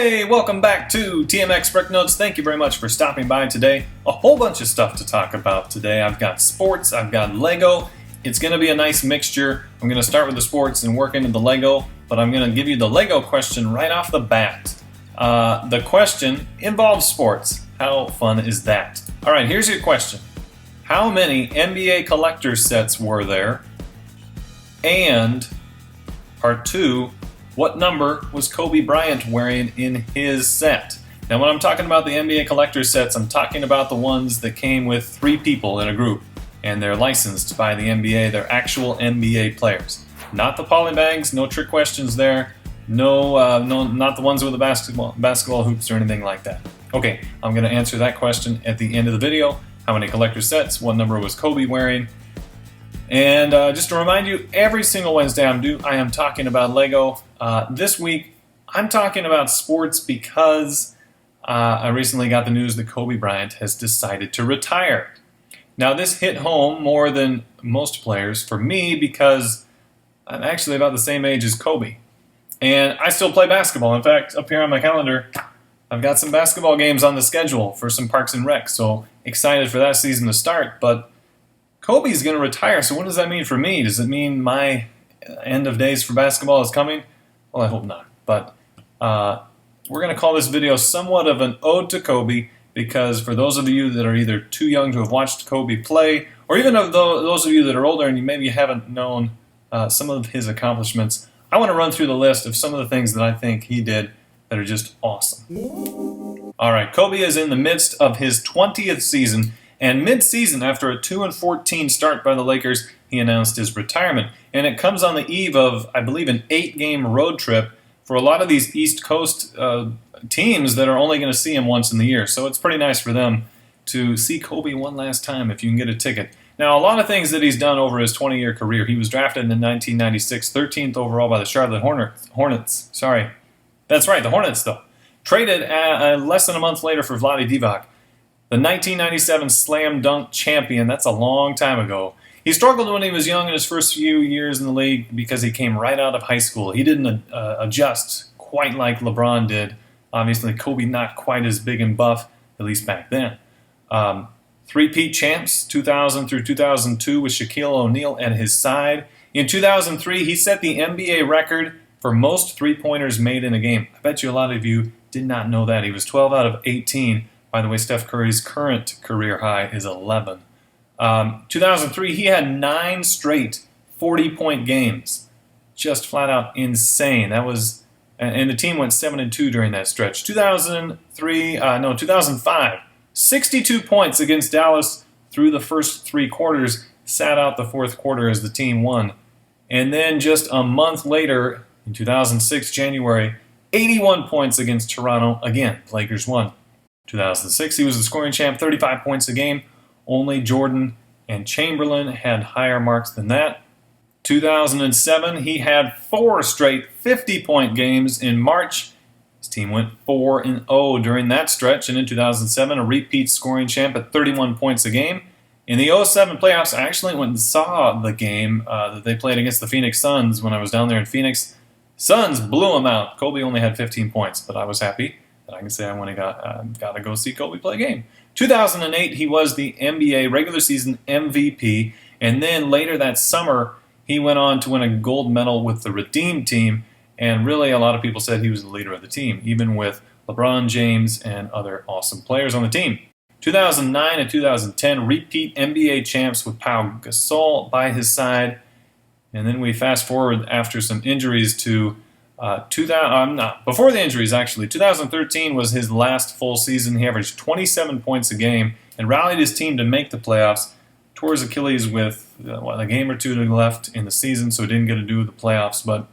Hey, welcome back to TMX Brick Notes. Thank you very much for stopping by today. A whole bunch of stuff to talk about today. I've got sports, I've got Lego. It's going to be a nice mixture. I'm going to start with the sports and work into the Lego, but I'm going to give you the Lego question right off the bat. The question involves sports. How fun is that? All right, here's your question. How many NBA collector's sets were there? And part two, what number was Kobe Bryant wearing in his set? Now, when I'm talking about the NBA collector's sets, I'm talking about the ones that came with 3 people in a group, and they're licensed by the NBA. They're actual NBA players. Not the polybags, no trick questions there. No, not the ones with the basketball hoops or anything like that. Okay, I'm going to answer that question at the end of the video. How many collector's sets? What number was Kobe wearing? And just to remind you, every single Wednesday I am talking about Lego. This week, I'm talking about sports because I recently got the news that Kobe Bryant has decided to retire. Now, this hit home more than most players for me because I'm actually about the same age as Kobe. And I still play basketball. In fact, up here on my calendar, I've got some basketball games on the schedule for some Parks and Rec. So excited for that season to start. But Kobe's going to retire, so what does that mean for me? Does it mean my end of days for basketball is coming? Well, I hope not. But we're going to call this video somewhat of an ode to Kobe because for those of you that are either too young to have watched Kobe play, or even of those of you that are older and you maybe haven't known some of his accomplishments, I want to run through the list of some of the things that I think he did that are just awesome. All right, Kobe is in the midst of his 20th season. And mid-season, after a 2-14 start by the Lakers, he announced his retirement. And it comes on the eve of, I believe, an 8-game road trip for a lot of these East Coast teams that are only going to see him once in the year. So it's pretty nice for them to see Kobe one last time if you can get a ticket. Now, a lot of things that he's done over his 20-year career. He was drafted in 1996, 13th overall by the Charlotte Hornets. Sorry. That's right, the Hornets, though. Traded less than a month later for Vlade Divac. The 1997 Slam Dunk champion, that's a long time ago. He struggled when he was young in his first few years in the league because he came right out of high school. He didn't adjust quite like LeBron did. Obviously, Kobe not quite as big and buff, at least back then. Three-peat champs, 2000 through 2002 with Shaquille O'Neal at his side. In 2003, he set the NBA record for most three-pointers made in a game. I bet you a lot of you did not know that. He was 12 out of 18. By the way, Steph Curry's current career high is 11. 2003, he had 9 straight 40-point games. Just flat out insane. That was, and the team went 7-2 during that stretch. 2005, 62 points against Dallas through the first 3 quarters, sat out the 4th quarter as the team won. And then just a month later, in 2006, January, 81 points against Toronto. Again, Lakers won. 2006, he was the scoring champ, 35 points a game. Only Jordan and Chamberlain had higher marks than that. 2007, he had 4 straight 50-point games in March. His team went 4-0 during that stretch, and in 2007, a repeat scoring champ at 31 points a game. In the 07 playoffs, I actually went and saw the game that they played against the Phoenix Suns when I was down there in Phoenix. Suns blew them out. Kobe only had 15 points, but I was happy. I can say I went and got to go see Kobe play a game. 2008, he was the NBA regular season MVP, and then later that summer, he went on to win a gold medal with the Redeem team, and really a lot of people said he was the leader of the team, even with LeBron James and other awesome players on the team. 2009 and 2010, repeat NBA champs with Pau Gasol by his side, and then we fast forward after some injuries to before the injuries, actually. 2013 was his last full season. He averaged 27 points a game and rallied his team to make the playoffs. Tore his Achilles with a game or 2 left in the season, so he didn't get to do the playoffs. But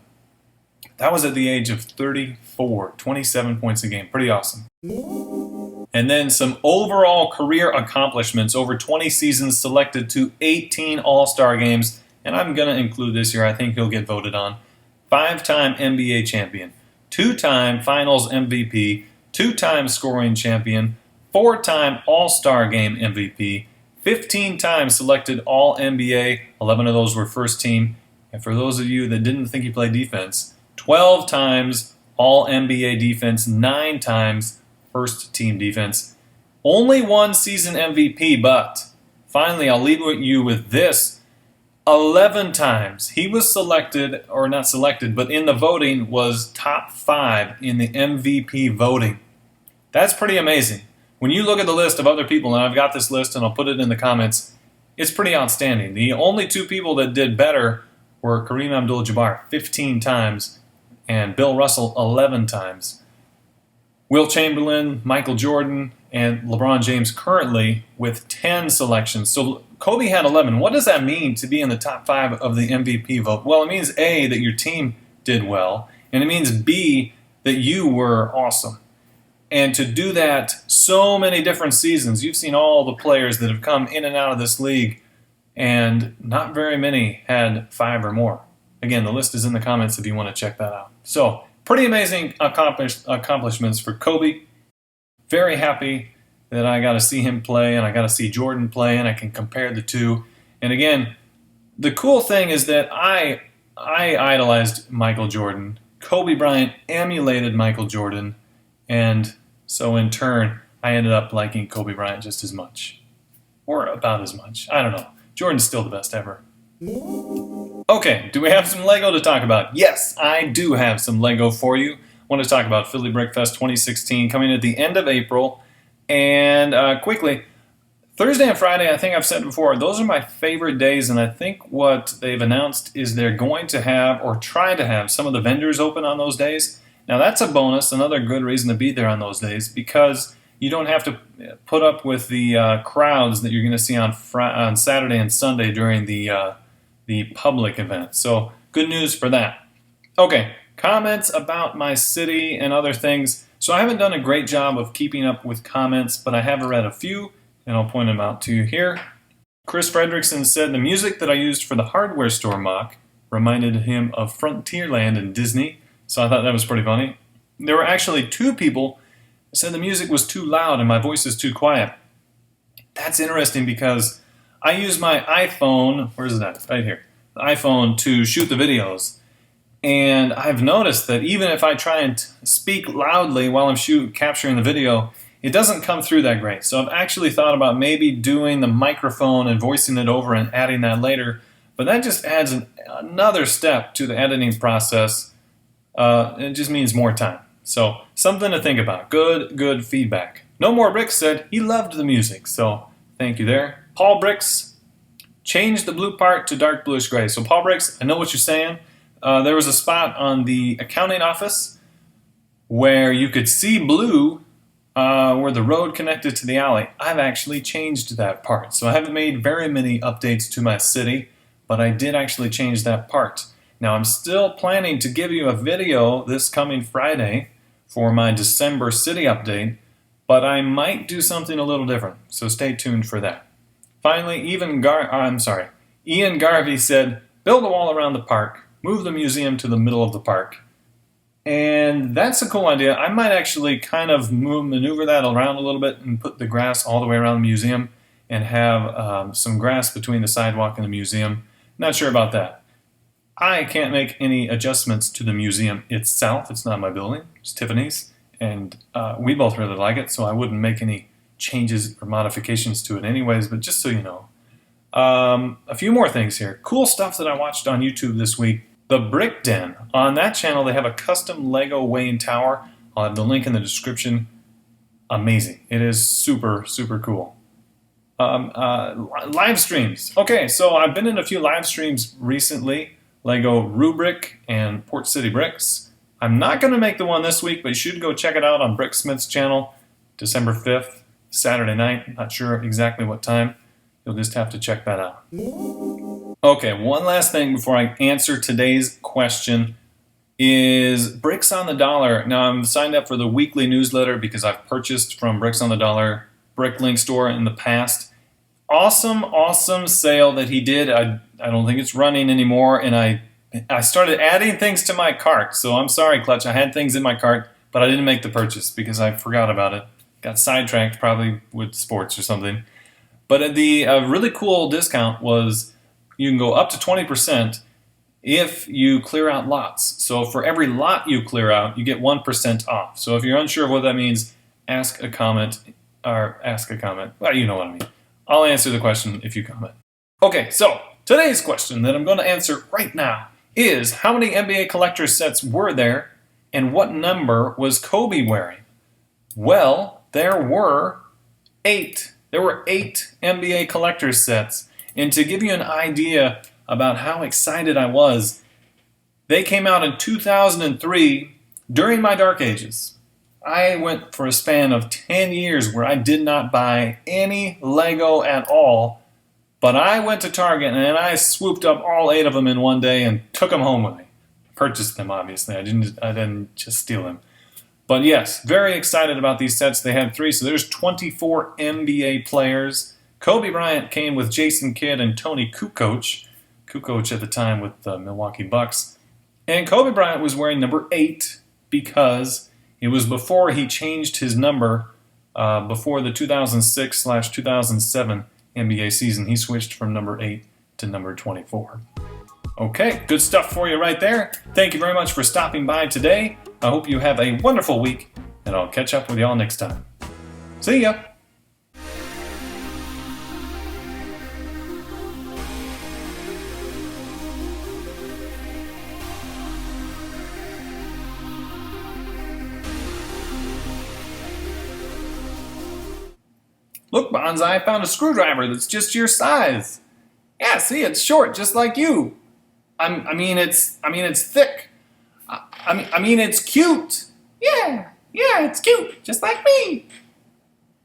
that was at the age of 34, 27 points a game. Pretty awesome. And then some overall career accomplishments. Over 20 seasons, selected to 18 All-Star games. And I'm going to include this year. I think he'll get voted on. 5-time NBA champion, 2-time Finals MVP, 2-time scoring champion, 4-time All-Star Game MVP, 15 times selected All-NBA, 11 of those were first team, and for those of you that didn't think he played defense, 12 times All NBA defense 9 times, first team defense. Only one season MVP, but finally I'll leave you with this. 11 times he was selected, or not selected, but in the voting was top 5 in the MVP voting. That's pretty amazing. When you look at the list of other people, and I've got this list and I'll put it in the comments, it's pretty outstanding. The only 2 people that did better were Kareem Abdul-Jabbar 15 times and Bill Russell 11 times. Wilt Chamberlain, Michael Jordan, and LeBron James currently with 10 selections. So Kobe had 11. What does that mean to be in the top 5 of the MVP vote? Well, it means A, that your team did well, and it means B, that you were awesome. And to do that so many different seasons, you've seen all the players that have come in and out of this league, and not very many had 5 or more. Again, the list is in the comments if you want to check that out. So, pretty amazing accomplishments for Kobe. Very happy that I got to see him play, and I got to see Jordan play, and I can compare the two. And again, the cool thing is that I idolized Michael Jordan. Kobe Bryant emulated Michael Jordan, and so in turn, I ended up liking Kobe Bryant just as much. Or about as much. I don't know. Jordan's still the best ever. Okay, do we have some Lego to talk about? Yes, I do have some Lego for you. I want to talk about Philly Brickfest 2016 coming at the end of April. And quickly, Thursday and Friday, I think I've said before, those are my favorite days, and I think what they've announced is they're going to have, or try to have, some of the vendors open on those days. Now that's a bonus, another good reason to be there on those days, because you don't have to put up with the crowds that you're going to see on Saturday and Sunday during the public event. So good news for that. Okay, comments about my city and other things. So I haven't done a great job of keeping up with comments, but I have read a few, and I'll point them out to you here. Chris Fredrickson said the music that I used for the hardware store mock reminded him of Frontierland and Disney, so I thought that was pretty funny. There were actually 2 people who said the music was too loud and my voice is too quiet. That's interesting because I use my iPhone, where's it at? Right here. The iPhone to shoot the videos. And I've noticed that even if I try and speak loudly while I'm capturing the video, it doesn't come through that great. So I've actually thought about maybe doing the microphone and voicing it over and adding that later. But that just adds another step to the editing process. It just means more time. So something to think about. Good feedback. No More Bricks said he loved the music. So thank you there. Paul Bricks, changed the blue part to dark bluish gray. So Paul Bricks, I know what you're saying. There was a spot on the accounting office where you could see blue where the road connected to the alley. I've actually changed that part. So I haven't made very many updates to my city, but I did actually change that part. Now I'm still planning to give you a video this coming Friday for my December city update, but I might do something a little different. So stay tuned for that. Finally, Ian Garvey said, build a wall around the park. Move the museum to the middle of the park. And that's a cool idea. I might actually kind of maneuver that around a little bit and put the grass all the way around the museum and have some grass between the sidewalk and the museum. Not sure about that. I can't make any adjustments to the museum itself. It's not my building. It's Tiffany's. And we both really like it, so I wouldn't make any changes or modifications to it anyways, but just so you know. A few more things here. Cool stuff that I watched on YouTube this week. The Brick Den. On that channel, they have a custom Lego Wayne Tower. I'll have the link in the description. Amazing. It is super, super cool. Live streams. Okay, so I've been in a few live streams recently. Lego Rubric and Port City Bricks. I'm not going to make the one this week, but you should go check it out on Bricksmith's channel. December 5th, Saturday night. Not sure exactly what time. You'll just have to check that out. Okay, one last thing before I answer today's question is Bricks on the Dollar. Now, I'm signed up for the weekly newsletter because I've purchased from Bricks on the Dollar Bricklink store in the past. Awesome sale that he did. I don't think it's running anymore, and I started adding things to my cart. So I'm sorry, Clutch. I had things in my cart, but I didn't make the purchase because I forgot about it. Got sidetracked probably with sports or something. But the really cool discount was you can go up to 20% if you clear out lots. So for every lot you clear out, you get 1% off. So if you're unsure of what that means, ask a comment. Well, you know what I mean. I'll answer the question if you comment. Okay, so today's question that I'm going to answer right now is how many NBA collector's sets were there and what number was Kobe wearing? Well, there were 8. There were 8 NBA collector's sets. And to give you an idea about how excited I was, they came out in 2003 during my dark ages. I went for a span of 10 years where I did not buy any Lego at all, but I went to Target and I swooped up all 8 of them in one day and took them home with me. Purchased them, obviously. I didn't just steal them. But yes, very excited about these sets. They had 3, so there's 24 NBA players. Kobe Bryant came with Jason Kidd and Tony Kukoc. Kukoc at the time with the Milwaukee Bucks. And Kobe Bryant was wearing number 8 because it was before he changed his number before the 2006/2007 NBA season. He switched from number 8 to number 24. Okay, good stuff for you right there. Thank you very much for stopping by today. I hope you have a wonderful week, and I'll catch up with y'all next time. See ya! Look, Bonsai, I found a screwdriver that's just your size. Yeah, see, it's short, just like you. I mean, it's thick. I mean, it's cute. Yeah, it's cute, just like me.